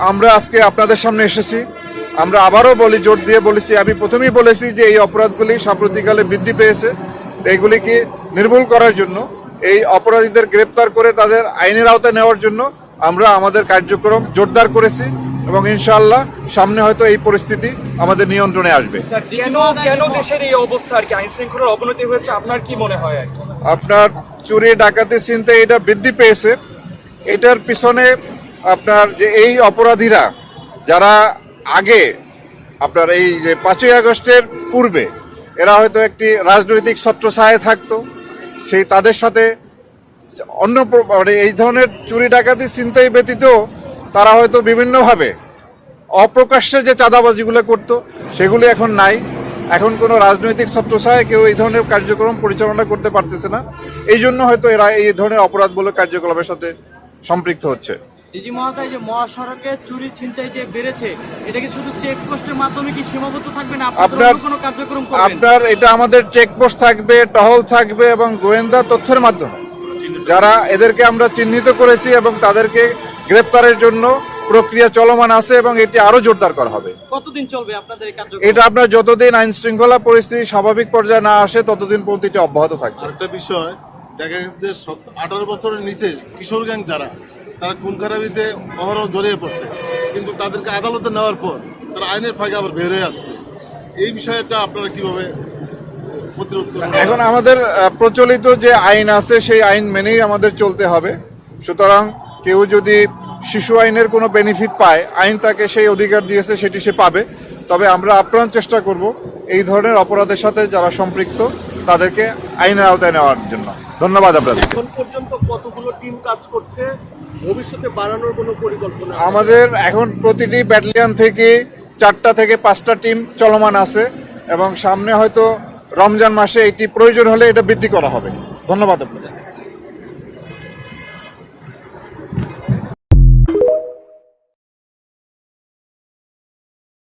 আমরা আজকে আপনাদের সামনে এসেছি। আমরা আবারও বলি, জোর দিয়ে বলেছি, আমি প্রথমেই বলেছি যে এই অপরাধগুলি সাম্প্রতিককালে বৃদ্ধি পেয়েছে। এইগুলিকে নির্মূল করার জন্য, এই অপরাধীদের গ্রেপ্তার করে তাদের আইনের আওতায় নেওয়ার জন্য আমরা আমাদের কার্যক্রম জোরদার করেছি এবং ইনশাআল্লাহ সামনে হয়তো এই পরিস্থিতি আমাদের নিয়ন্ত্রণে আসবে। কেন দেশের এই অবস্থা আর কি, আইন শৃঙ্খলার অবনতি হয়েছে আপনার কি মনে হয় আর কি? আপনার চুরি ডাকাতি ছিনতাই এটা বৃদ্ধি পেয়েছে। এটার পিছনে আপনার যে এই অপরাধীরা যারা আগে আপনার এই যে 5ই আগস্টের পূর্বে এরা হয়তো একটি রাজনৈতিক ছত্রছায়ায় থাকতো, সেই তাদের সাথে অন্য মানে এই ধরনের চুরি ডাকাতি ছিনতাই ব্যতীত তারা হয়তো বিভিন্নভাবে অপ্রকাশ্যে যে চাঁদাবাজিগুলো করতো সেগুলি এখন নাই। এখন কোনো রাজনৈতিক ছত্রছায়ায় কেউ এই ধরনের কার্যক্রম পরিচালনা করতে পারতেছে না। এই জন্য হয়তো এরা এই ধরনের অপরাধমূলক কার্যকলাপের সাথে সম্পৃক্ত হচ্ছে। ডিজি মহোদয়, যে মহাসড়কে চুরি ছিনতাই যে বেড়েছে, এটা কি শুধু চেকপোস্টের মাধ্যমে কি সীমাবদ্ধ থাকবে না আপনার কোনো কার্যক্রম করবেন? আপনার এটা আমাদের চেকপোস্ট থাকবে, টহল থাকবে এবং গোয়েন্দা তথ্যের মাধ্যমে যারা এদেরকে আমরা চিহ্নিত করেছি এবং তাদেরকে গ্রেপ্তারের জন্য প্রক্রিয়া চলমান আছে এবং এটি আরো জোরদার করা হবে। কতদিন চলবে আপনাদের এই কার্যক্রম? এটা আপনার যতদিন আইন শৃঙ্খলা পরিস্থিতি স্বাভাবিক পর্যায়ে না আসে ততদিন পর্যন্ত এটি অব্যাহত থাকবে। আরেকটা বিষয় দেখা গেছে যে 18 বছরের নিচে কিশোর গ্যাং যারা, তারা খুন খারাপিতে অহরহ জড়িয়ে পড়ছে, কিন্তু তাদেরকে আদালতে নেওয়ার পর তারা আইনের ফাঁকে আবার বের হয়ে যাচ্ছে। এই বিষয়টা আপনারা কিভাবে প্রতিরোধ করবেন? এখন আমাদের প্রচলিত যে আইন আছে সেই আইন মেনেই আমাদের চলতে হবে। সুতরাং কেউ যদি শিশু আইনের কোনো বেনিফিট পায়, আইন তাকে সেই অধিকার দিয়েছে, সেটি সে পাবে। তবে আমরা আপ্রাণ চেষ্টা করব এই ধরনের অপরাধের সাথে যারা সম্পৃক্ত তাদেরকে আইনের আওতায় নেওয়ার জন্য। ধন্যবাদ আপনাদের। এখন পর্যন্ত কতগুলো টিম কাজ করছে, ভবিষ্যতে বাড়ানোর কোনো পরিকল্পনা? আমাদের এখন প্রতিটি ব্যাটালিয়ন থেকে 4টা থেকে 5টা টিম চলমান আছে এবং সামনে হয়তো রমজান মাসে এটি প্রয়োজন হলে এটা বৃদ্ধি করা হবে। ধন্যবাদ আপনাদের।